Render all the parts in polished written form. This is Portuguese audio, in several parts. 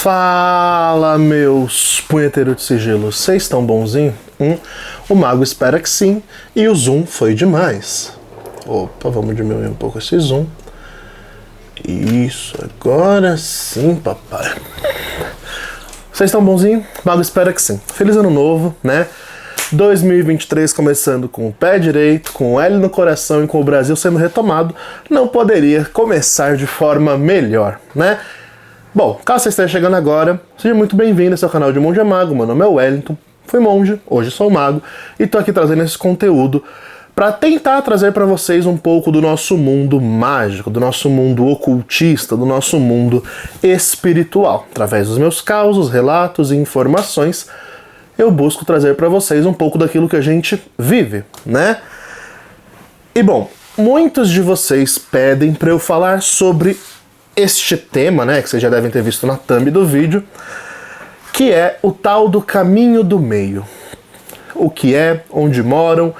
Fala, meus punheteiros de sigilo, vocês estão bonzinhos? O mago espera que sim, e o zoom foi demais. Opa, vamos diminuir um pouco esse zoom. Isso, agora sim, papai. Vocês estão bonzinhos? O mago espera que sim. Feliz ano novo, né? 2023 começando com o pé direito, com o L no coração e com o Brasil sendo retomado, não poderia começar de forma melhor, né? Bom, caso você esteja chegando agora, seja muito bem-vindo ao seu canal de Monge é Mago. Meu nome é Wellington, fui monge, hoje sou mago e tô aqui trazendo esse conteúdo para tentar trazer para vocês um pouco do nosso mundo mágico, do nosso mundo ocultista, do nosso mundo espiritual. Através dos meus causos, relatos e informações, eu busco trazer para vocês um pouco daquilo que a gente vive, né? E bom, muitos de vocês pedem para eu falar sobre este tema, né, que vocês já devem ter visto na thumb do vídeo, que é o tal do caminho do meio. O que é, onde moram,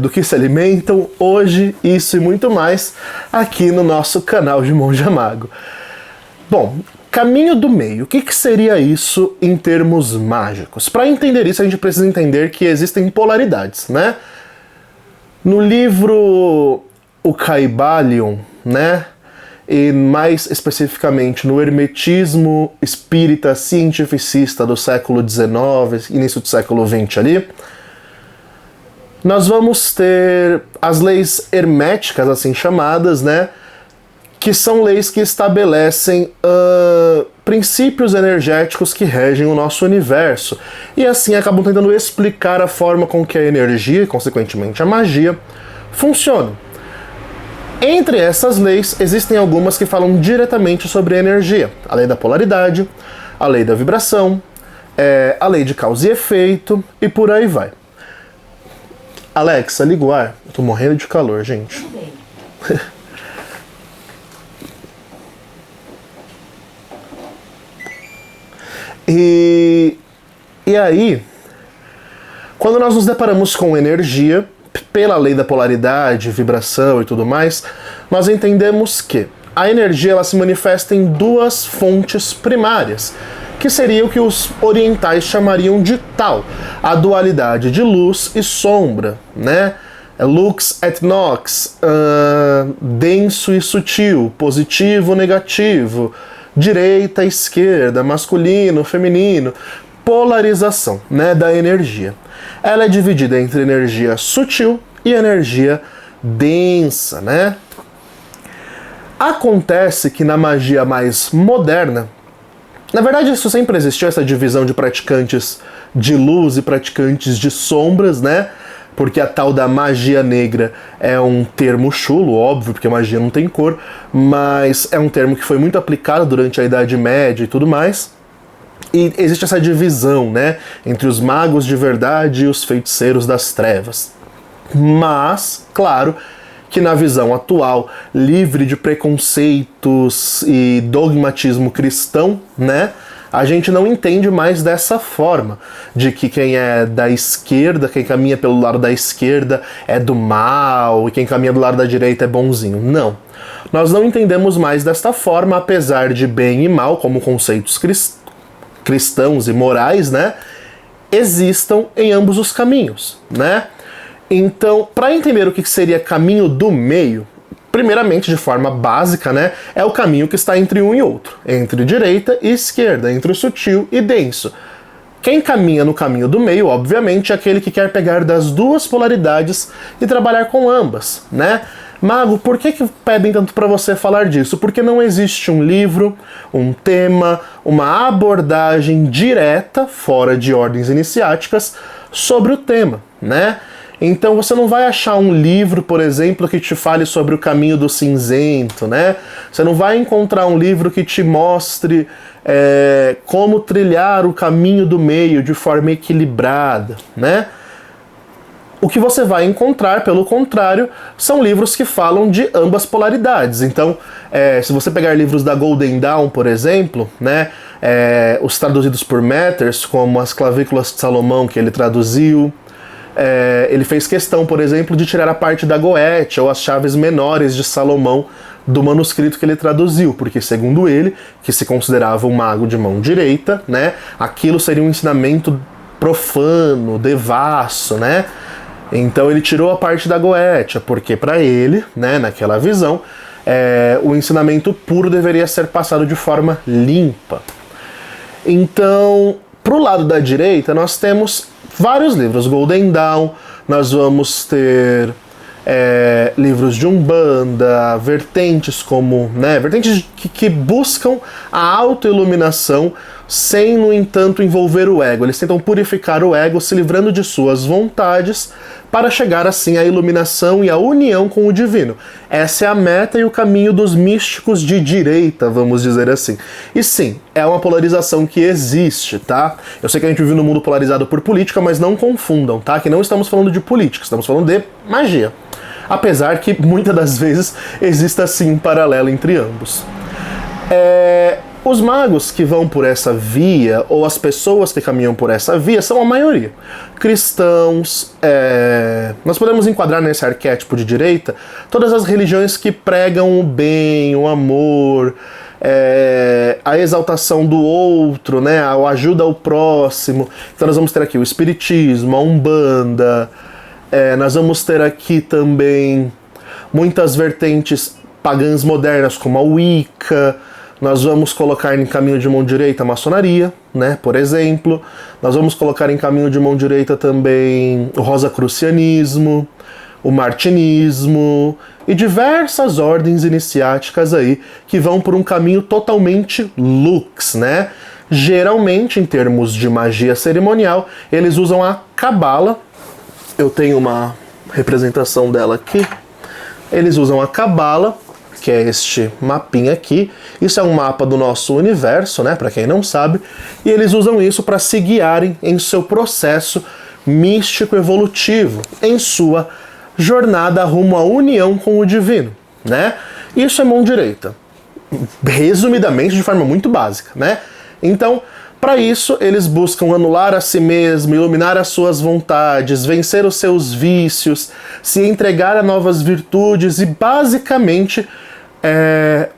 do que se alimentam, hoje, isso e muito mais, aqui no nosso canal de Monge é Mago. Bom, caminho do meio, o que seria isso em termos mágicos? Para entender isso, a gente precisa entender que existem polaridades, né? No livro O Kybalion, né? E mais especificamente no hermetismo espírita cientificista do século XIX, início do século XX ali, nós vamos ter as leis herméticas, assim chamadas, né, que são leis que estabelecem princípios energéticos que regem o nosso universo, e assim acabam tentando explicar a forma com que a energia, e consequentemente a magia, funcionam. Entre essas leis, existem algumas que falam diretamente sobre a energia. A lei da polaridade, a lei da vibração, a lei de causa e efeito, e por aí vai. Alexa, liga o ar. Eu tô morrendo de calor, gente. E aí, quando nós nos deparamos com energia, pela lei da polaridade, vibração e tudo mais, nós entendemos que a energia ela se manifesta em duas fontes primárias, que seria o que os orientais chamariam de Tao, a dualidade de luz e sombra, né? Lux et nox, denso e sutil, positivo, negativo, direita, esquerda, masculino, feminino, polarização, né, da energia. Ela é dividida entre energia sutil e energia densa, né? Acontece que na magia mais moderna, na verdade isso sempre existiu, essa divisão de praticantes de luz e praticantes de sombras, né? Porque a tal da magia negra é um termo chulo, óbvio, porque a magia não tem cor, mas é um termo que foi muito aplicado durante a Idade Média e tudo mais. E existe essa divisão, né, entre os magos de verdade e os feiticeiros das trevas. Mas, claro, que na visão atual, livre de preconceitos e dogmatismo cristão, né, a gente não entende mais dessa forma, de que quem é da esquerda, quem caminha pelo lado da esquerda é do mal, e quem caminha do lado da direita é bonzinho. Não. Nós não entendemos mais desta forma, apesar de bem e mal, como conceitos cristãos e morais, né, existam em ambos os caminhos, né? Então, para entender o que seria caminho do meio, primeiramente, de forma básica, né, é o caminho que está entre um e outro, entre direita e esquerda, entre o sutil e denso. Quem caminha no caminho do meio, obviamente, é aquele que quer pegar das duas polaridades e trabalhar com ambas, né? Mago, por que pedem tanto para você falar disso? Porque não existe um livro, um tema, uma abordagem direta, fora de ordens iniciáticas, sobre o tema, né? Então você não vai achar um livro, por exemplo, que te fale sobre o caminho do cinzento, né? Você não vai encontrar um livro que te mostre como trilhar o caminho do meio de forma equilibrada, né? O que você vai encontrar, pelo contrário, são livros que falam de ambas polaridades. Então, se você pegar livros da Golden Dawn, por exemplo, né, os traduzidos por Matters, como As Clavículas de Salomão, que ele traduziu, ele fez questão, por exemplo, de tirar a parte da Goethe, ou as chaves menores de Salomão, do manuscrito que ele traduziu, porque segundo ele, que se considerava um mago de mão direita, né, aquilo seria um ensinamento profano, devasso, né? Então ele tirou a parte da Goetia, porque para ele, né, naquela visão, o ensinamento puro deveria ser passado de forma limpa. Então, pro lado da direita, nós temos vários livros. Golden Dawn, nós vamos ter livros de Umbanda, vertentes como, né, vertentes que buscam a autoiluminação sem, no entanto, envolver o ego. Eles tentam purificar o ego, se livrando de suas vontades, para chegar assim à iluminação e à união com o divino. Essa é a meta e o caminho dos místicos de direita, vamos dizer assim. E sim, é uma polarização que existe, tá? Eu sei que a gente vive num mundo polarizado por política, mas não confundam, tá? Que não estamos falando de política, estamos falando de magia. Apesar que muitas das vezes exista sim um paralelo entre ambos. Os magos que vão por essa via, ou as pessoas que caminham por essa via, são a maioria. Cristãos, nós podemos enquadrar nesse arquétipo de direita todas as religiões que pregam o bem, o amor, a exaltação do outro, né, a ajuda ao próximo. Então nós vamos ter aqui o espiritismo, a Umbanda, nós vamos ter aqui também muitas vertentes pagãs modernas, como a Wicca. Nós vamos colocar em caminho de mão direita a maçonaria, né, por exemplo. Nós vamos colocar em caminho de mão direita também o rosacrucianismo, o martinismo e diversas ordens iniciáticas aí que vão por um caminho totalmente lux, né? Geralmente, em termos de magia cerimonial, eles usam a cabala. Eu tenho uma representação dela aqui. Eles usam a cabala, que é este mapinha aqui. Isso é um mapa do nosso universo, né, para quem não sabe, e eles usam isso para se guiarem em seu processo místico evolutivo, em sua jornada rumo à união com o divino, né? Isso é mão direita, resumidamente, de forma muito básica, né? Então, para isso, eles buscam anular a si mesmo, iluminar as suas vontades, vencer os seus vícios, se entregar a novas virtudes e, basicamente,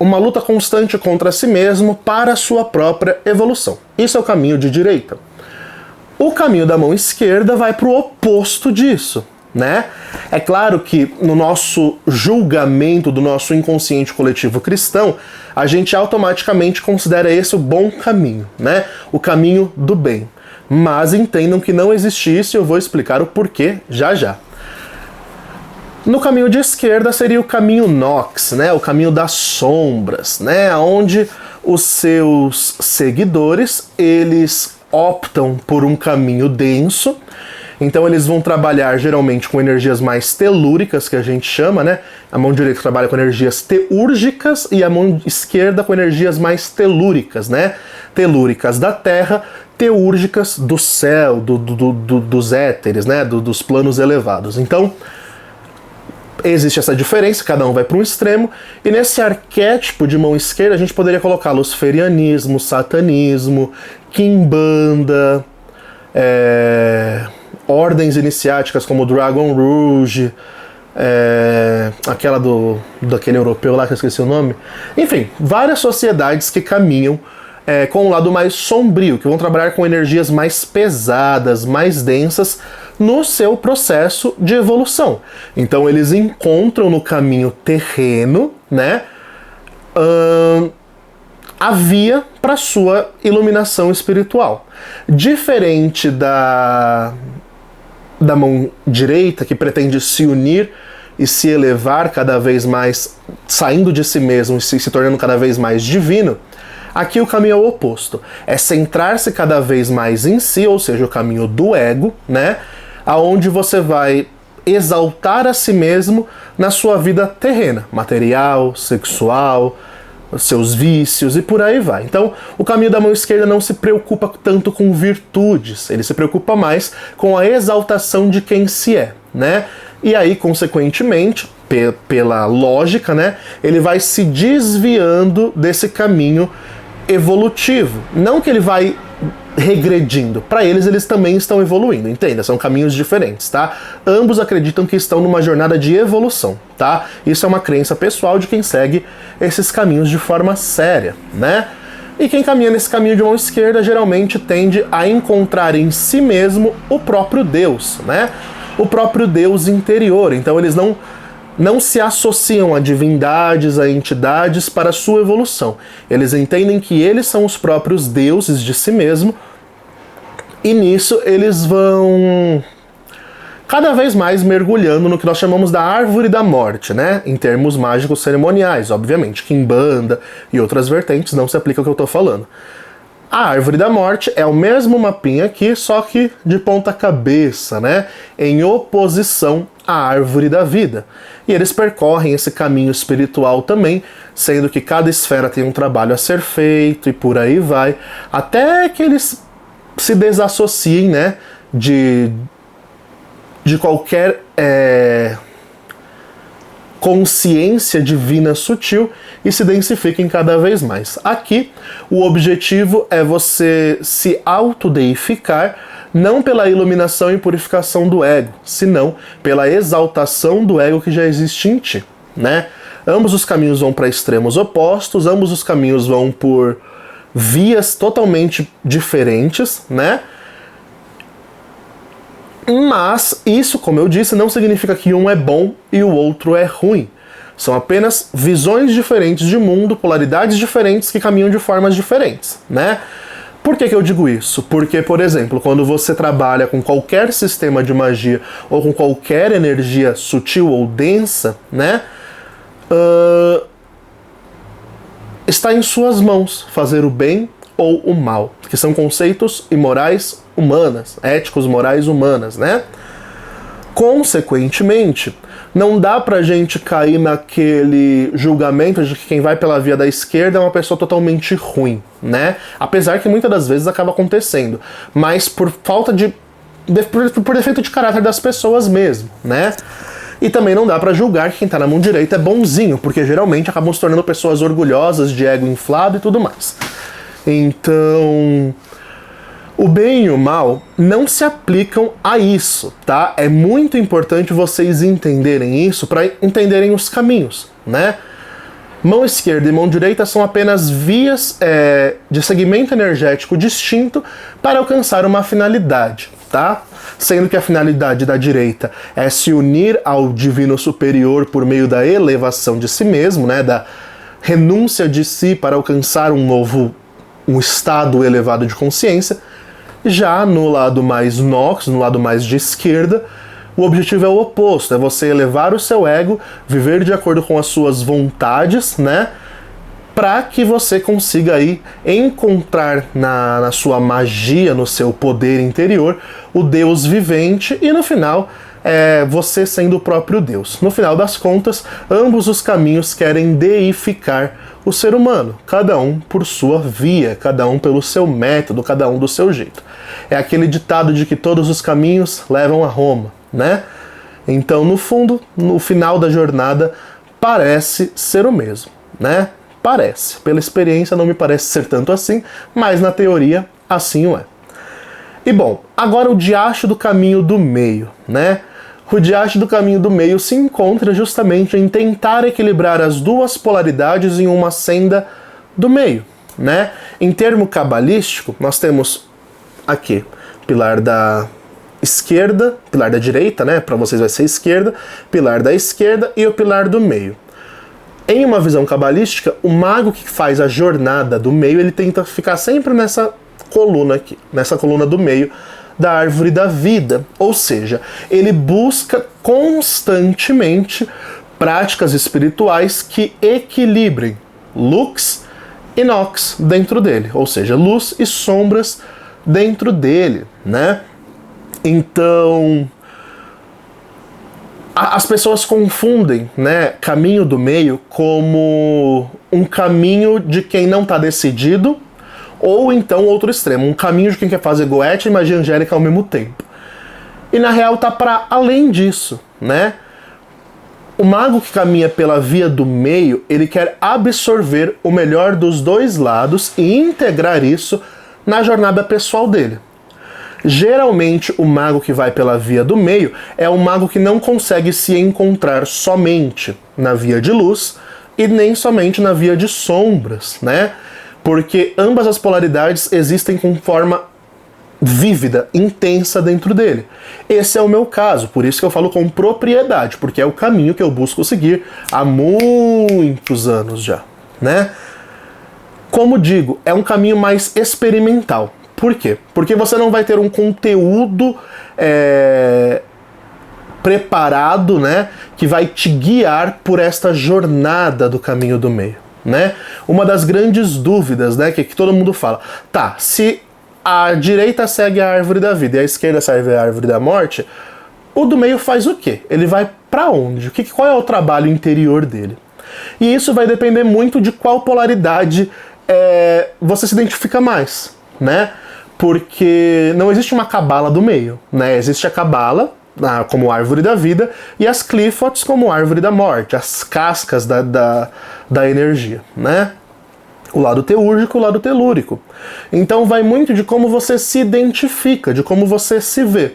uma luta constante contra si mesmo para a sua própria evolução. Isso é o caminho de direita. O caminho da mão esquerda vai para o oposto disso, né? É claro que no nosso julgamento do nosso inconsciente coletivo cristão, a gente automaticamente considera esse o bom caminho, né? O caminho do bem. Mas entendam que não existe isso e eu vou explicar o porquê já já. No caminho de esquerda seria o caminho Nox, né? O caminho das sombras, né? Onde os seus seguidores, eles optam por um caminho denso. Então eles vão trabalhar geralmente com energias mais telúricas, que a gente chama, né? A mão direita trabalha com energias teúrgicas e a mão esquerda com energias mais telúricas, né? Telúricas da terra, teúrgicas do céu, dos éteres, né? Dos planos elevados. Então, existe essa diferença, cada um vai para um extremo, e nesse arquétipo de mão esquerda a gente poderia colocar luciferianismo, satanismo, quimbanda, ordens iniciáticas como Dragon Rouge, aquela daquele europeu lá que eu esqueci o nome. Enfim, várias sociedades que caminham com um lado mais sombrio, que vão trabalhar com energias mais pesadas, mais densas, no seu processo de evolução. Então eles encontram no caminho terreno, né, a via para sua iluminação espiritual. Diferente da mão direita, que pretende se unir e se elevar cada vez mais, saindo de si mesmo e se tornando cada vez mais divino, aqui o caminho é o oposto. É centrar-se cada vez mais em si, ou seja, o caminho do ego, né? Aonde você vai exaltar a si mesmo na sua vida terrena, material, sexual, seus vícios e por aí vai. Então, o caminho da mão esquerda não se preocupa tanto com virtudes, ele se preocupa mais com a exaltação de quem se é, né? E aí, consequentemente, pela lógica, né, ele vai se desviando desse caminho evolutivo. Não que ele vai regredindo. Para eles também estão evoluindo, entenda? São caminhos diferentes, tá? Ambos acreditam que estão numa jornada de evolução, tá? Isso é uma crença pessoal de quem segue esses caminhos de forma séria, né? E quem caminha nesse caminho de mão esquerda geralmente tende a encontrar em si mesmo o próprio Deus, né? O próprio Deus interior. Então eles não se associam a divindades, a entidades para sua evolução. Eles entendem que eles são os próprios deuses de si mesmo, e nisso eles vão cada vez mais mergulhando no que nós chamamos da árvore da morte, né? Em termos mágicos cerimoniais, obviamente. Quimbanda e outras vertentes não se aplicam ao que eu estou falando. A árvore da morte é o mesmo mapinha aqui, só que de ponta cabeça, né? Em oposição à árvore da vida. E eles percorrem esse caminho espiritual também, sendo que cada esfera tem um trabalho a ser feito e por aí vai, até que eles se desassociem, né? De qualquer consciência divina sutil e se densifiquem cada vez mais. Aqui, o objetivo é você se autodeificar, não pela iluminação e purificação do ego, senão pela exaltação do ego que já existe em ti, né? Ambos os caminhos vão para extremos opostos, ambos os caminhos vão por vias totalmente diferentes, né? Mas isso, como eu disse, não significa que um é bom e o outro é ruim. São apenas visões diferentes de mundo, polaridades diferentes que caminham de formas diferentes, né? Por que eu digo isso? Porque, por exemplo, quando você trabalha com qualquer sistema de magia ou com qualquer energia sutil ou densa, né? Está em suas mãos fazer o bem ou o mal, que são conceitos e morais humanas, éticos, morais humanas, né? Consequentemente, não dá pra gente cair naquele julgamento de que quem vai pela via da esquerda é uma pessoa totalmente ruim, né? Apesar que muitas das vezes acaba acontecendo, mas por falta de... por defeito de caráter das pessoas mesmo, né? E também não dá pra julgar que quem tá na mão direita é bonzinho, porque geralmente acabam se tornando pessoas orgulhosas, de ego inflado e tudo mais. Então, o bem e o mal não se aplicam a isso, tá? É muito importante vocês entenderem isso para entenderem os caminhos, né? Mão esquerda e mão direita são apenas vias de segmento energético distinto para alcançar uma finalidade, tá? Sendo que a finalidade da direita é se unir ao divino superior por meio da elevação de si mesmo, né? Da renúncia de si para alcançar um estado elevado de consciência. Já no lado mais nox, no lado mais de esquerda, o objetivo é o oposto, é você elevar o seu ego, viver de acordo com as suas vontades, né? Para que você consiga aí encontrar na sua magia, no seu poder interior, o Deus vivente e no final você sendo o próprio Deus. No final das contas, ambos os caminhos querem deificar o ser humano, cada um por sua via, cada um pelo seu método, cada um do seu jeito. É aquele ditado de que todos os caminhos levam a Roma, né? Então, no fundo, no final da jornada, parece ser o mesmo, né? Parece. Pela experiência não me parece ser tanto assim, mas na teoria assim o é. E bom, agora o diacho do caminho do meio, né? O diacho do caminho do meio se encontra justamente em tentar equilibrar as duas polaridades em uma senda do meio, né? Em termo cabalístico, nós temos aqui pilar da esquerda, pilar da direita, né? Para vocês vai ser esquerda, pilar da esquerda e o pilar do meio. Em uma visão cabalística, o mago que faz a jornada do meio, ele tenta ficar sempre nessa coluna aqui, nessa coluna do meio da árvore da vida, ou seja, ele busca constantemente práticas espirituais que equilibrem lux e nox dentro dele, ou seja, luz e sombras dentro dele, né? Então, as pessoas confundem, né, caminho do meio como um caminho de quem não está decidido, ou então outro extremo, um caminho de quem quer fazer goethe e magia angélica ao mesmo tempo. E na real tá para além disso, né? O mago que caminha pela via do meio, ele quer absorver o melhor dos dois lados e integrar isso na jornada pessoal dele. Geralmente, o mago que vai pela via do meio é um mago que não consegue se encontrar somente na via de luz e nem somente na via de sombras, né? Porque ambas as polaridades existem com forma vívida, intensa dentro dele. Esse é o meu caso, por isso que eu falo com propriedade, porque é o caminho que eu busco seguir há muitos anos já, né? Como digo, é um caminho mais experimental. Por quê? Porque você não vai ter um conteúdo preparado, né, que vai te guiar por esta jornada do caminho do meio, né? Uma das grandes dúvidas, né, que todo mundo fala, tá, se a direita segue a árvore da vida e a esquerda segue a árvore da morte, o do meio faz o quê? Ele vai para onde? Qual é o trabalho interior dele? E isso vai depender muito de qual polaridade você se identifica mais, né? Porque não existe uma cabala do meio, né? Existe a cabala como árvore da vida e as clifots como árvore da morte, as cascas da energia, né? O lado teúrgico e o lado telúrico. Então vai muito de como você se identifica, de como você se vê.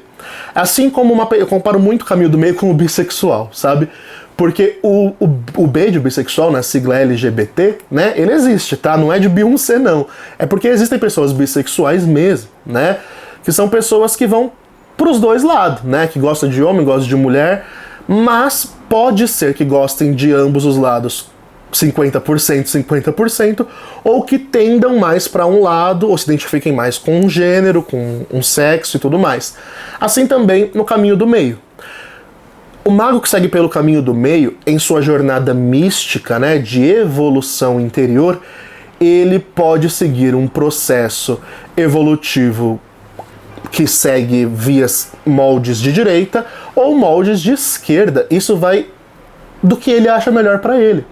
Assim como eu comparo muito o caminho do meio com o bissexual, sabe? Porque o B de bissexual, na sigla LGBT, né, ele existe, tá? Não é de Beyoncé, não. É porque existem pessoas bissexuais mesmo, né? Que são pessoas que vão pros dois lados, né? Que gostam de homem, gostam de mulher, mas pode ser que gostem de ambos os lados 50%, 50%, ou que tendam mais para um lado, ou se identifiquem mais com um gênero, com um sexo e tudo mais. Assim também no caminho do meio. O mago que segue pelo caminho do meio, em sua jornada mística, né, de evolução interior, ele pode seguir um processo evolutivo que segue vias moldes de direita ou moldes de esquerda. Isso vai do que ele acha melhor para ele.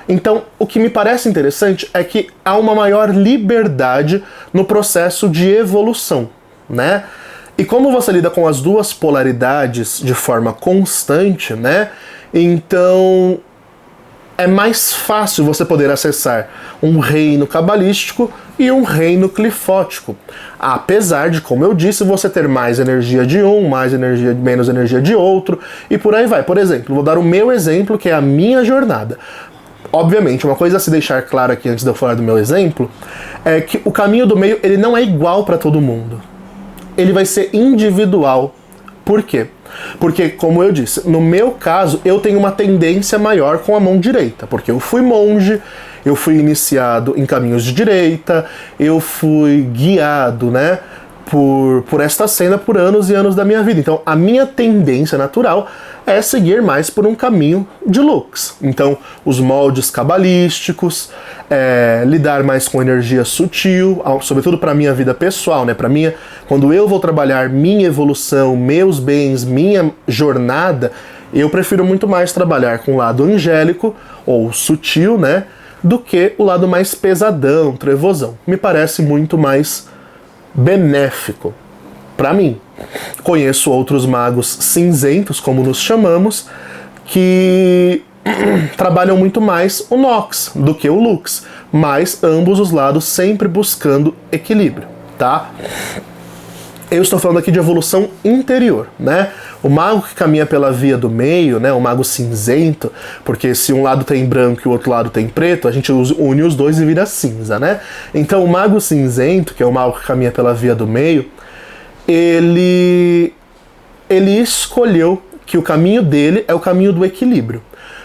Então, o que me parece interessante é que há uma maior liberdade no processo de evolução, né? E como você lida com as duas polaridades de forma constante, né? Então é mais fácil você poder acessar um reino cabalístico e um reino clifótico. Apesar de, como eu disse, você ter mais energia de um, menos energia de outro, e por aí vai. Por exemplo, vou dar o meu exemplo, que é a minha jornada. Obviamente, uma coisa a se deixar claro aqui antes de eu falar do meu exemplo, é que o caminho do meio ele não é igual para todo mundo. Ele vai ser individual. Por quê? Porque, como eu disse, no meu caso, eu tenho uma tendência maior com a mão direita, porque eu fui monge, eu fui iniciado em caminhos de direita, eu fui guiado, né, por esta senda por anos e anos da minha vida. Então, a minha tendência natural é seguir mais por um caminho de lux. Então, os moldes cabalísticos, lidar mais com energia sutil, sobretudo para a minha vida pessoal, né? Quando eu vou trabalhar minha evolução, meus bens, minha jornada, eu prefiro muito mais trabalhar com o lado angélico ou sutil, né? Do que o lado mais pesadão, trevosão. Me parece muito mais benéfico para mim. Conheço outros magos cinzentos, como nos chamamos, que trabalham muito mais o Nox do que o Lux, mas ambos os lados sempre buscando equilíbrio, tá? Eu estou falando aqui de evolução interior, né? O mago que caminha pela via do meio, né? O mago cinzento, porque se um lado tem branco e o outro lado tem preto, a gente une os dois e vira cinza, né? Então o mago cinzento, que é o mago que caminha pela via do meio, ele escolheu que o caminho dele é o caminho do equilíbrio.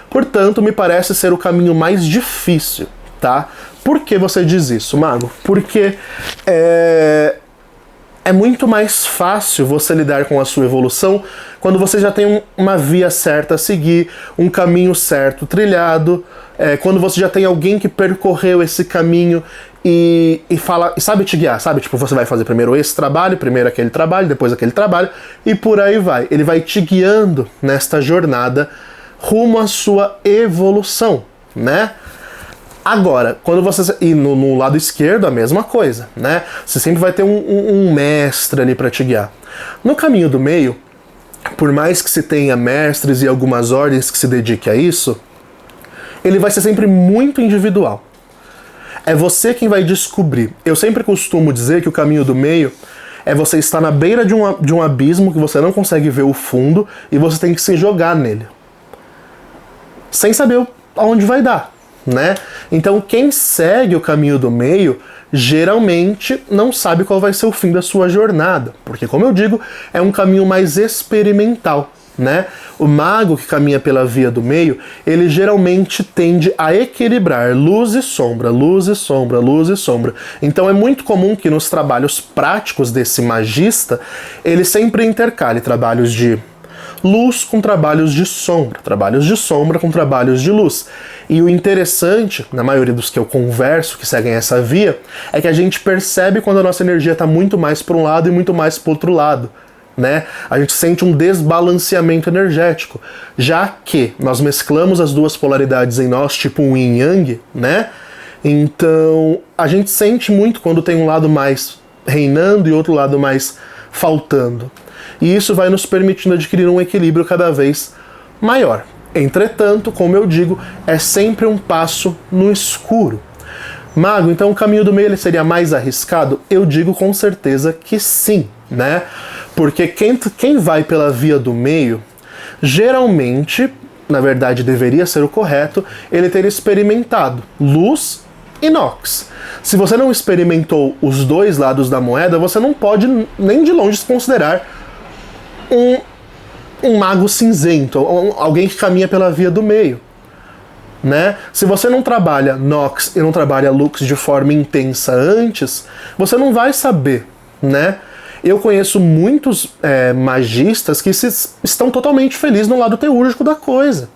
Portanto, me parece ser o caminho mais difícil, tá? Por que você diz isso, mago? Porque é muito mais fácil você lidar com a sua evolução quando você já tem uma via certa a seguir, um caminho certo trilhado, quando você já tem alguém que percorreu esse caminho e sabe te guiar, sabe? Tipo, você vai fazer primeiro esse trabalho, primeiro aquele trabalho, depois aquele trabalho, e por aí vai. Ele vai te guiando nesta jornada rumo à sua evolução, né? Agora, quando você... E no lado esquerdo, a mesma coisa, né? Você sempre vai ter um mestre ali para te guiar. No caminho do meio, por mais que se tenha mestres e algumas ordens que se dediquem a isso, ele vai ser sempre muito individual. É você quem vai descobrir. Eu sempre costumo dizer que o caminho do meio é você estar na beira de um abismo que você não consegue ver o fundo e você tem que se jogar nele. Sem saber aonde vai dar, né? Então quem segue o caminho do meio geralmente não sabe qual vai ser o fim da sua jornada, porque, como eu digo, é um caminho mais experimental, né? O mago que caminha pela via do meio, ele geralmente tende a equilibrar luz e sombra, luz e sombra, luz e sombra. Então é muito comum que nos trabalhos práticos desse magista, ele sempre intercale trabalhos de luz com trabalhos de sombra com trabalhos de luz. E o interessante, na maioria dos que eu converso, que seguem essa via, é que a gente percebe quando a nossa energia está muito mais para um lado e muito mais para o outro lado, né? A gente sente um desbalanceamento energético, já que nós mesclamos as duas polaridades em nós, tipo um yin yang, né? Então a gente sente muito quando tem um lado mais reinando e outro lado mais faltando. E isso vai nos permitindo adquirir um equilíbrio cada vez maior. Entretanto, como eu digo, é sempre um passo no escuro. Mago, então o caminho do meio ele seria mais arriscado? Eu digo com certeza que sim, né? Porque quem vai pela via do meio, geralmente, na verdade deveria ser o correto, ele ter experimentado luz e nox. Se você não experimentou os dois lados da moeda, você não pode nem de longe se considerar um mago cinzento, alguém que caminha pela via do meio, né? Se você não trabalha Nox e não trabalha Lux de forma intensa antes, você não vai saber, né? Eu conheço muitos magistas que estão totalmente felizes no lado teúrgico da coisa.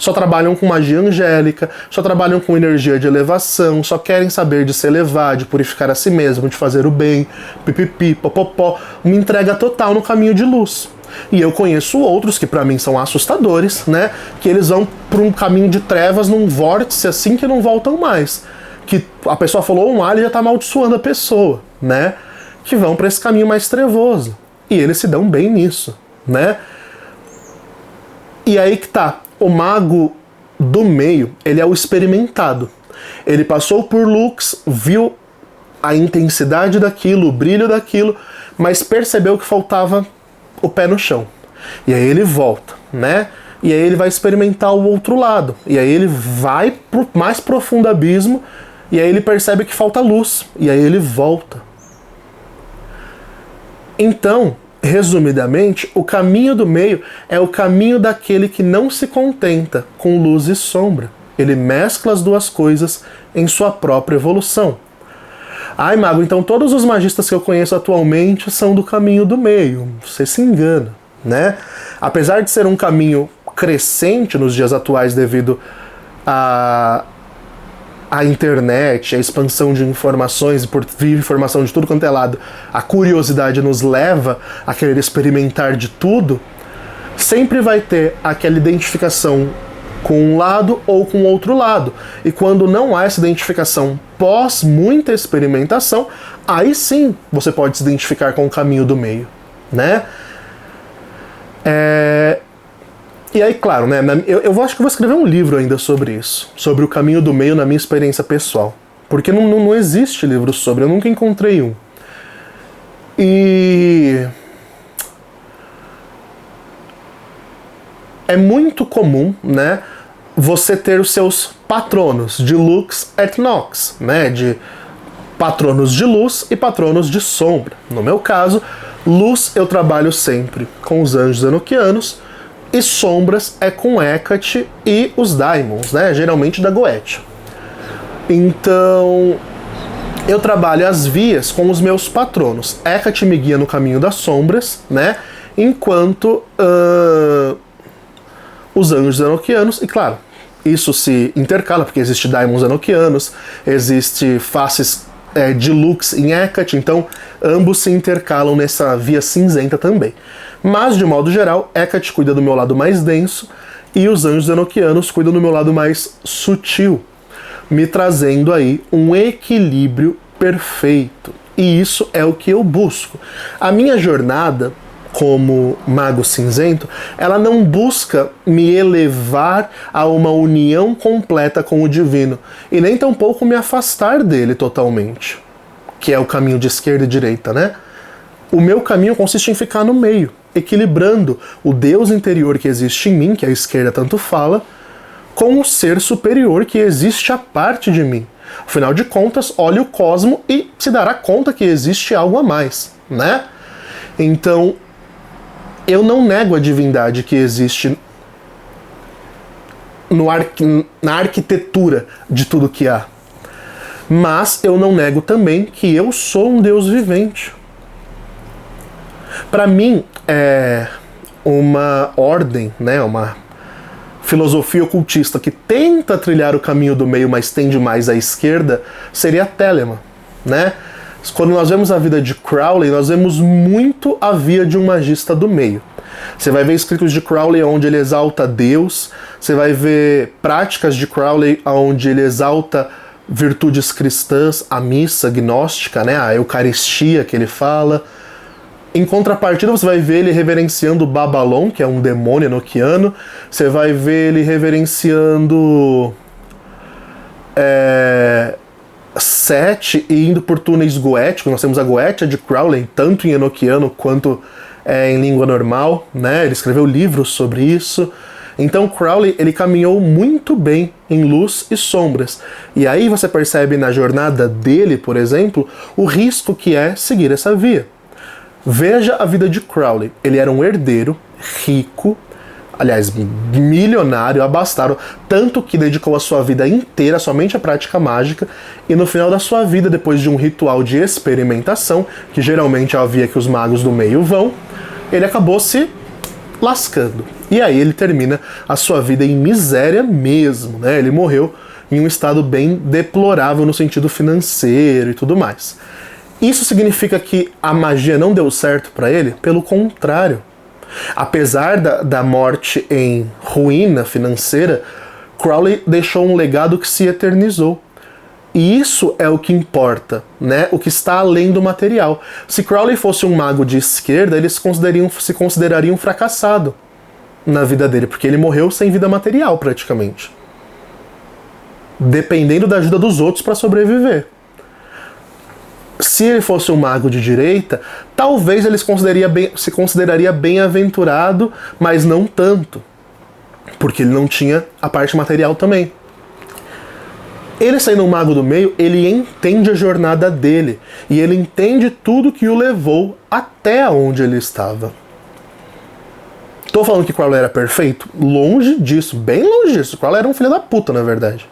Só trabalham com magia angélica, só trabalham com energia de elevação, só querem saber de se elevar, de purificar a si mesmo, de fazer o bem, pipipi, popopó, uma entrega total no caminho de luz. E eu conheço outros que pra mim são assustadores, né? Que eles vão por um caminho de trevas, num vórtice assim que não voltam mais. Que a pessoa falou um ar e já tá amaldiçoando a pessoa, né? Que vão pra esse caminho mais trevoso. E eles se dão bem nisso, né? E aí que tá. O mago do meio, ele é o experimentado. Ele passou por Lux, viu a intensidade daquilo, o brilho daquilo, mas percebeu que faltava o pé no chão. E aí ele volta, né? E aí ele vai experimentar o outro lado. E aí ele vai pro mais profundo abismo, e aí ele percebe que falta luz. E aí ele volta. Então, resumidamente, o caminho do meio é o caminho daquele que não se contenta com luz e sombra. Ele mescla as duas coisas em sua própria evolução. Ai, mago, então todos os magistas que eu conheço atualmente são do caminho do meio. Você se engana, né? Apesar de ser um caminho crescente nos dias atuais devido à internet, a expansão de informações, e por vir informação de tudo quanto é lado, a curiosidade nos leva a querer experimentar de tudo, sempre vai ter aquela identificação com um lado ou com outro lado. E quando não há essa identificação pós muita experimentação, aí sim você pode se identificar com o caminho do meio, né? E aí, claro, né, eu acho que vou escrever um livro ainda sobre isso, sobre o caminho do meio na minha experiência pessoal. Porque não existe livro sobre, eu nunca encontrei um. E é muito comum, né, você ter os seus patronos de Lux et Nox, né, de patronos de luz e patronos de sombra. No meu caso, luz eu trabalho sempre com os anjos enoquianos, e sombras é com Hecate e os Daimons, né? Geralmente da Goetia. Então, eu trabalho as vias com os meus patronos. Hecate me guia no caminho das sombras, né? Enquanto os anjos enoquianos, e claro, isso se intercala, porque existe Daimons enoquianos, existe faces de Lux em Hecate, então ambos se intercalam nessa via cinzenta também. Mas, de modo geral, Hecate cuida do meu lado mais denso e os anjos enoquianos cuidam do meu lado mais sutil, me trazendo aí um equilíbrio perfeito. E isso é o que eu busco. A minha jornada como mago cinzento, ela não busca me elevar a uma união completa com o divino, e nem tampouco me afastar dele totalmente, que é o caminho de esquerda e direita, né? O meu caminho consiste em ficar no meio, equilibrando o Deus interior que existe em mim, que a esquerda tanto fala, com o ser superior que existe a parte de mim. Afinal de contas, olhe o cosmo e se dará conta que existe algo a mais, né? Então, eu não nego a divindade que existe na arquitetura de tudo que há. Mas eu não nego também que eu sou um Deus vivente. Para mim, uma ordem, né, uma filosofia ocultista que tenta trilhar o caminho do meio, mas tende mais à esquerda, seria a Telema, né? Quando nós vemos a vida de Crowley, nós vemos muito a via de um magista do meio. Você vai ver escritos de Crowley onde ele exalta Deus, você vai ver práticas de Crowley onde ele exalta virtudes cristãs, a missa gnóstica, né, a Eucaristia que ele fala. Em contrapartida, você vai ver ele reverenciando Babalon, que é um demônio enoquiano. Você vai ver ele reverenciando Sete e indo por túneis goéticos. Nós temos a Goétia de Crowley, tanto em enoquiano quanto em língua normal, né? Ele escreveu livros sobre isso. Então Crowley, ele caminhou muito bem em luz e sombras. E aí você percebe na jornada dele, por exemplo, o risco que é seguir essa via. Veja a vida de Crowley. Ele era um herdeiro, rico, aliás, milionário, abastado, tanto que dedicou a sua vida inteira somente à prática mágica, e no final da sua vida, depois de um ritual de experimentação, que geralmente é a via que os magos do meio vão, ele acabou se lascando. E aí ele termina a sua vida em miséria mesmo, né? Ele morreu em um estado bem deplorável no sentido financeiro e tudo mais. Isso significa que a magia não deu certo para ele? Pelo contrário. Apesar da morte em ruína financeira, Crowley deixou um legado que se eternizou. E isso é o que importa, né? O que está além do material. Se Crowley fosse um mago de esquerda, ele se consideraria um fracassado na vida dele, porque ele morreu sem vida material praticamente, dependendo da ajuda dos outros para sobreviver. Se ele fosse um mago de direita, talvez ele se consideraria bem-aventurado, mas não tanto, porque ele não tinha a parte material também. Ele sendo um mago do meio, ele entende a jornada dele, e ele entende tudo que o levou até onde ele estava. Tô falando que Crowley era perfeito? Longe disso, bem longe disso. Crowley era um filho da puta, na verdade.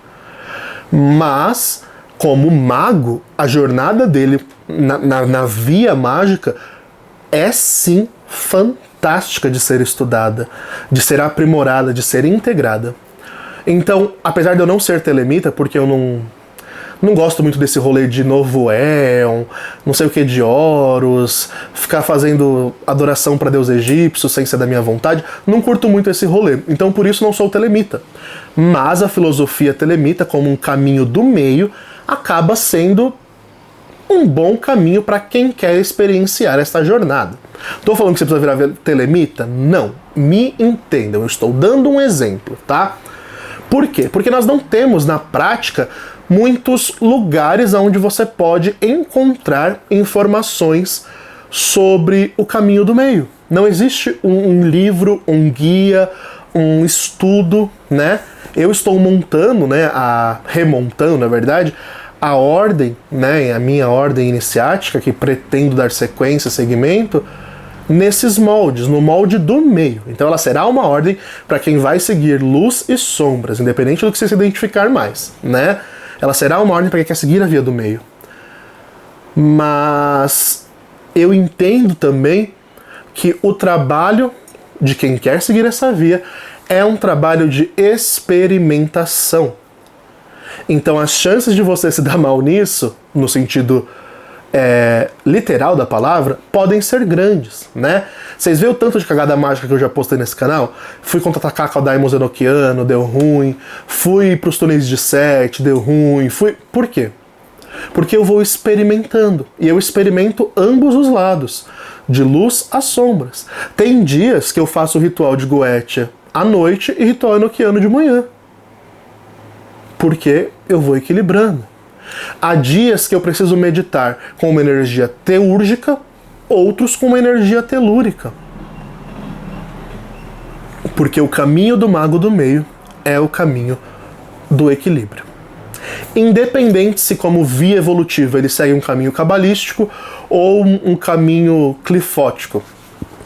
Mas como mago, a jornada dele na via mágica é sim fantástica de ser estudada, de ser aprimorada, de ser integrada. Então, apesar de eu não ser telemita, porque eu não gosto muito desse rolê de novo éon, não sei o que de Horus, ficar fazendo adoração para deus egípcio sem ser da minha vontade, não curto muito esse rolê. Então por isso não sou telemita. Mas a filosofia telemita, como um caminho do meio, acaba sendo um bom caminho para quem quer experienciar esta jornada. Estou falando que você precisa virar telemita? Não. Me entendam, eu estou dando um exemplo, tá? Por quê? Porque nós não temos na prática muitos lugares onde você pode encontrar informações sobre o caminho do meio. Não existe um livro, um guia, um estudo, né? Eu estou montando, né, remontando, na verdade, a ordem, né, a minha ordem iniciática, que pretendo dar sequência, segmento, nesses moldes, no molde do meio. Então ela será uma ordem para quem vai seguir luz e sombras, independente do que você se identificar mais, né? Ela será uma ordem para quem quer seguir a via do meio. Mas eu entendo também que o trabalho de quem quer seguir essa via é um trabalho de experimentação. Então as chances de você se dar mal nisso, no sentido literal da palavra, podem ser grandes, né? Vocês veem o tanto de cagada mágica que eu já postei nesse canal? Fui contra-atacar com a Daimon Enoquiano, deu ruim. Fui pros túneis de Sete, deu ruim. Por quê? Porque eu vou experimentando. E eu experimento ambos os lados. de luz às sombras. Tem dias que eu faço o ritual de Goetia à noite e ritual enoquiano de manhã. Porque eu vou equilibrando. Há dias que eu preciso meditar com uma energia teúrgica, outros com uma energia telúrica. Porque o caminho do mago do meio é o caminho do equilíbrio. Independente se como via evolutiva ele segue um caminho cabalístico ou um caminho clifótico.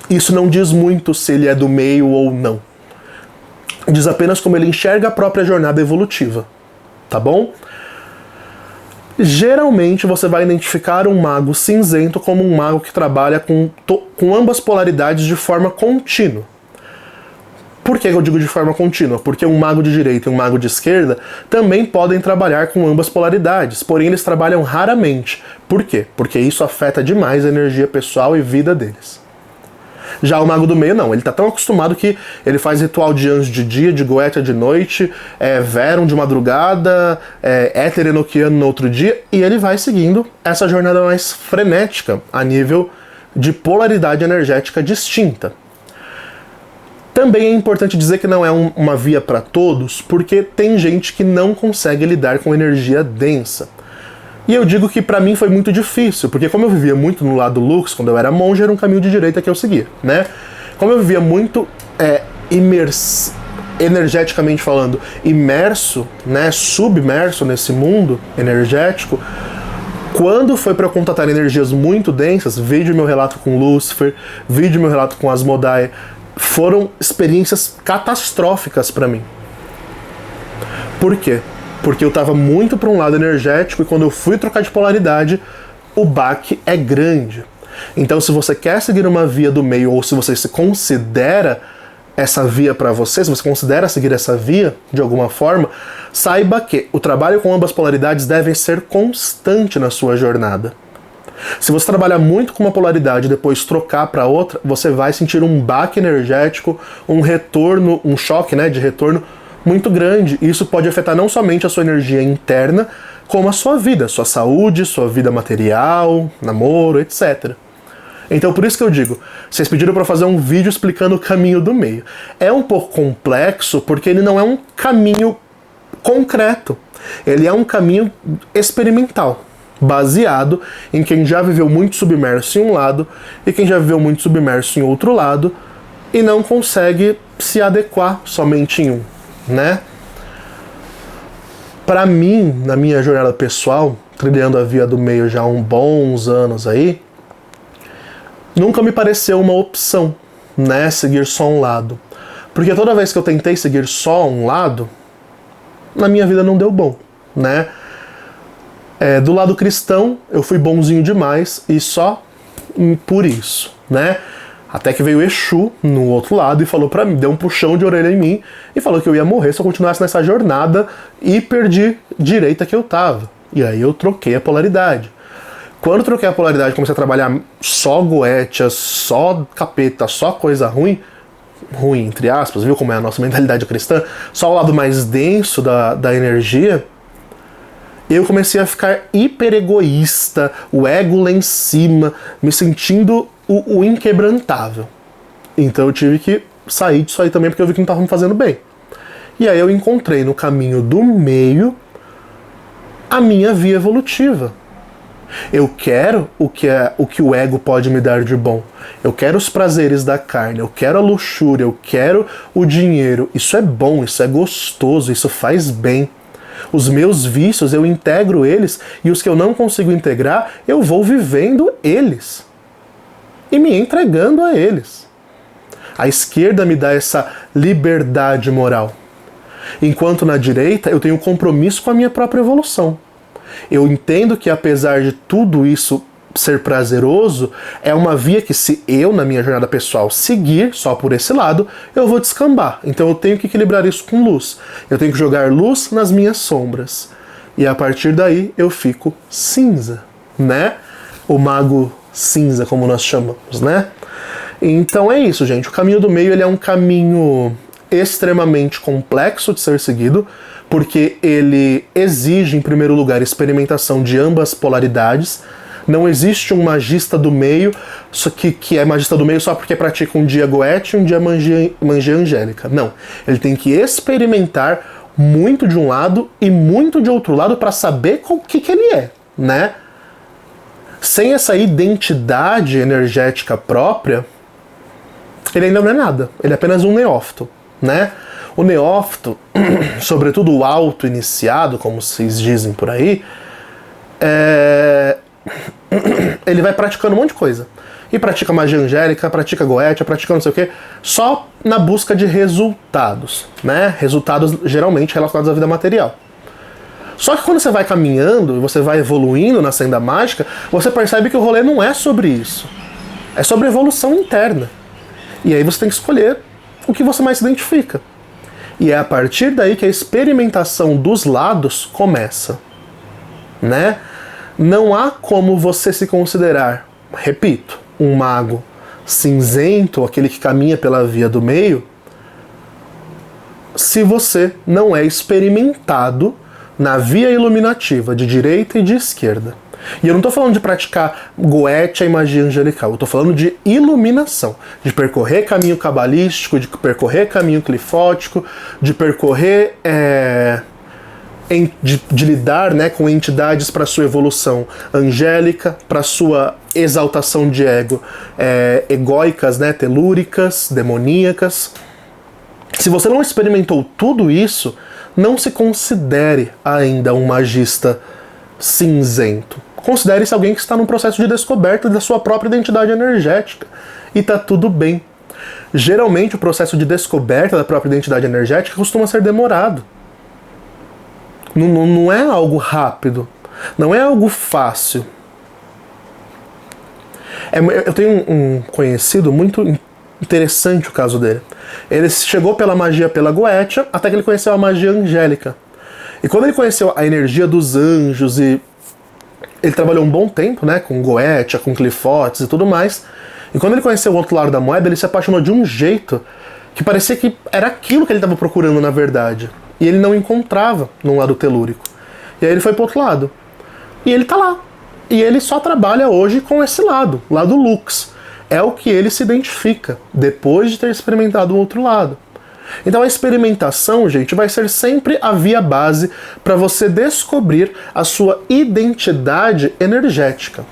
Isso não diz muito se ele é do meio ou não. Diz apenas como ele enxerga a própria jornada evolutiva. Tá bom? Geralmente você vai identificar um mago cinzento como um mago que trabalha com ambas polaridades de forma contínua. Por que eu digo de forma contínua? Porque um mago de direita e um mago de esquerda também podem trabalhar com ambas polaridades, porém eles trabalham raramente. Por quê? Porque isso afeta demais a energia pessoal e vida deles. Já o mago do meio não, ele está tão acostumado que ele faz ritual de anjo de dia, de Goetia de noite, Verum de madrugada, Éter enoquiano no outro dia, e ele vai seguindo essa jornada mais frenética a nível de polaridade energética distinta. Também é importante dizer que não é uma via para todos, porque tem gente que não consegue lidar com energia densa. E eu digo que pra mim foi muito difícil, porque como eu vivia muito no lado Lux, quando eu era monge, era um caminho de direita que eu seguia, né? Como eu vivia muito energeticamente falando, imerso, né, submerso nesse mundo energético, quando foi para eu contatar energias muito densas, vídeo meu relato com Lúcifer, vídeo meu relato com Asmodai, foram experiências catastróficas pra mim. Por quê? Porque eu estava muito para um lado energético e quando eu fui trocar de polaridade, o baque é grande. Então, se você quer seguir uma via do meio ou se você se considera essa via para você, se você considera seguir essa via de alguma forma, saiba que o trabalho com ambas polaridades deve ser constante na sua jornada. Se você trabalhar muito com uma polaridade e depois trocar para outra, você vai sentir um baque energético, um retorno, um choque, né, de retorno muito grande. Isso pode afetar não somente a sua energia interna, como a sua vida, sua saúde, sua vida material, namoro, etc. Então por isso que eu digo, vocês pediram para fazer um vídeo explicando o caminho do meio. É um pouco complexo porque ele não é um caminho concreto. Ele é um caminho experimental, baseado em quem já viveu muito submerso em um lado e quem já viveu muito submerso em outro lado e não consegue se adequar somente em um, né? Para mim, na minha jornada pessoal, trilhando a via do meio já há uns bons anos aí, nunca me pareceu uma opção, né, seguir só um lado. Porque toda vez que eu tentei seguir só um lado, na minha vida não deu bom, né? Do lado cristão, eu fui bonzinho demais e só por isso, né? Até que veio Exu no outro lado e falou pra mim, deu um puxão de orelha em mim e falou que eu ia morrer se eu continuasse nessa jornada hiper de direita que eu tava. E aí eu troquei a polaridade. Quando eu troquei a polaridade, comecei a trabalhar só Goetia, só capeta, só coisa ruim, entre aspas, viu como é a nossa mentalidade cristã, só o lado mais denso da energia, eu comecei a ficar hiper egoísta, o ego lá em cima, me sentindo o inquebrantável. Então eu tive que sair disso aí também porque eu vi que não estava me fazendo bem. E aí eu encontrei no caminho do meio a minha via evolutiva. Eu quero o que o ego pode me dar de bom. Eu quero os prazeres da carne, eu quero a luxúria, eu quero o dinheiro. Isso é bom, isso é gostoso, isso faz bem. Os meus vícios, eu integro eles, e os que eu não consigo integrar, eu vou vivendo eles. E me entregando a eles. A esquerda me dá essa liberdade moral. Enquanto na direita eu tenho compromisso com a minha própria evolução. Eu entendo que apesar de tudo isso ser prazeroso, é uma via que se eu, na minha jornada pessoal, seguir só por esse lado, eu vou descambar. Então eu tenho que equilibrar isso com luz. Eu tenho que jogar luz nas minhas sombras. E a partir daí eu fico cinza, né? O mago cinza, como nós chamamos, né? Então é isso, gente. O caminho do meio ele é um caminho extremamente complexo de ser seguido, porque ele exige, em primeiro lugar, experimentação de ambas polaridades. Não existe um magista do meio que é magista do meio só porque pratica um dia Goethe e um dia magia angélica. Não. Ele tem que experimentar muito de um lado e muito de outro lado para saber o que ele é, né? Sem essa identidade energética própria, ele ainda não é nada. Ele é apenas um neófito, né? O neófito, sobretudo o auto-iniciado, como vocês dizem por aí, ele vai praticando um monte de coisa. E pratica magia angélica, pratica Goethe, pratica não sei o quê, só na busca de resultados, né? Resultados geralmente relacionados à vida material. Só que quando você vai caminhando e você vai evoluindo na senda mágica, você percebe que o rolê não é sobre isso. É sobre evolução interna. E aí você tem que escolher o que você mais se identifica. E é a partir daí que a experimentação dos lados começa, né? Não há como você se considerar, repito, um mago cinzento, aquele que caminha pela via do meio, se você não é experimentado na via iluminativa de direita e de esquerda. E eu não estou falando de praticar Goethe e magia angelical, eu estou falando de iluminação, de percorrer caminho cabalístico, de percorrer caminho clifótico, de percorrer, de lidar, né, com entidades para sua evolução angélica, para sua exaltação de ego, egóicas, né, telúricas, demoníacas. Se você não experimentou tudo isso, não se considere ainda um magista cinzento. Considere-se alguém que está num processo de descoberta da sua própria identidade energética. E tá tudo bem. Geralmente o processo de descoberta da própria identidade energética costuma ser demorado. Não é algo rápido. Não é algo fácil. Eu tenho um conhecido muito interessante o caso dele. Ele chegou pela magia pela Goetia até que ele conheceu a magia angélica. E quando ele conheceu a energia dos anjos e ele trabalhou um bom tempo, né, com Goetia, com Clifotes e tudo mais. E quando ele conheceu o outro lado da moeda, ele se apaixonou de um jeito que parecia que era aquilo que ele estava procurando na verdade. E ele não encontrava num lado telúrico. E aí ele foi pro outro lado. E ele tá lá. E ele só trabalha hoje com esse lado Lux. É o que ele se identifica, depois de ter experimentado o outro lado. Então a experimentação, gente, vai ser sempre a via base para você descobrir a sua identidade energética.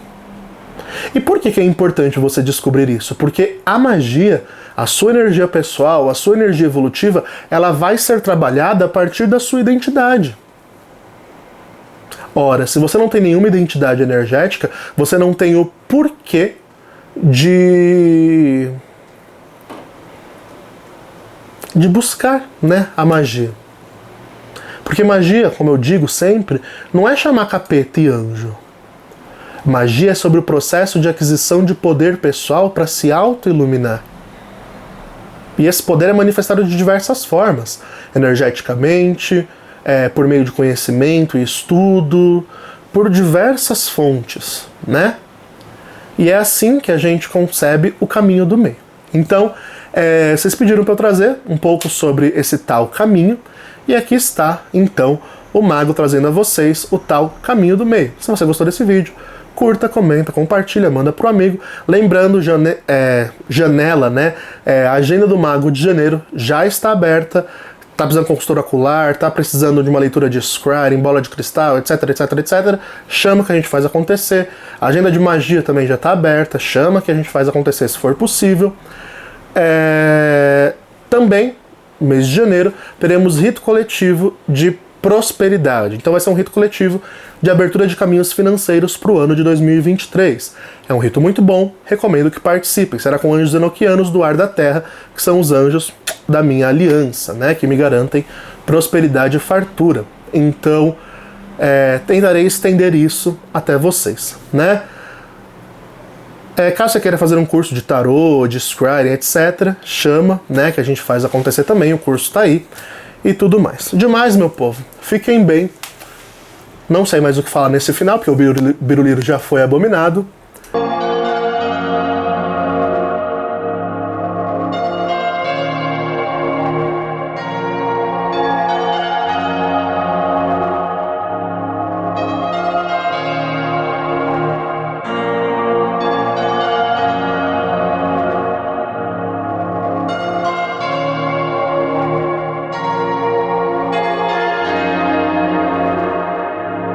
E por que é importante você descobrir isso? Porque a magia, a sua energia pessoal, a sua energia evolutiva, ela vai ser trabalhada a partir da sua identidade. Ora, se você não tem nenhuma identidade energética, você não tem o porquê de buscar, né, a magia. Porque magia, como eu digo sempre, não é chamar capeta e anjo. Magia é sobre o processo de aquisição de poder pessoal para se auto-iluminar. E esse poder é manifestado de diversas formas. Energeticamente, por meio de conhecimento e estudo, por diversas fontes, né? E é assim que a gente concebe o caminho do meio. Então, vocês pediram para eu trazer um pouco sobre esse tal caminho, e aqui está, então, o Mago trazendo a vocês o tal caminho do meio. Se você gostou desse vídeo, curta, comenta, compartilha, manda pro amigo. Lembrando, janela, né? A agenda do Mago de janeiro já está aberta. Tá precisando de consultor ocular, tá precisando de uma leitura de scrying, bola de cristal, etc, etc, etc. Chama que a gente faz acontecer. A agenda de magia também já está aberta. Chama que a gente faz acontecer se for possível. Também, mês de janeiro, teremos rito coletivo de prosperidade. Então vai ser um rito coletivo de abertura de caminhos financeiros para o ano de 2023. É um rito muito bom, recomendo que participem. Será com anjos enoquianos do ar da terra, que são os anjos da minha aliança, né, que me garantem prosperidade e fartura. Então, tentarei estender isso até vocês, né? Caso você queira fazer um curso de tarô, de scrying, etc., chama, né, que a gente faz acontecer também, o curso tá aí, e tudo mais. Demais, meu povo. Fiquem bem. Não sei mais o que falar nesse final, porque o Biruliro já foi abominado.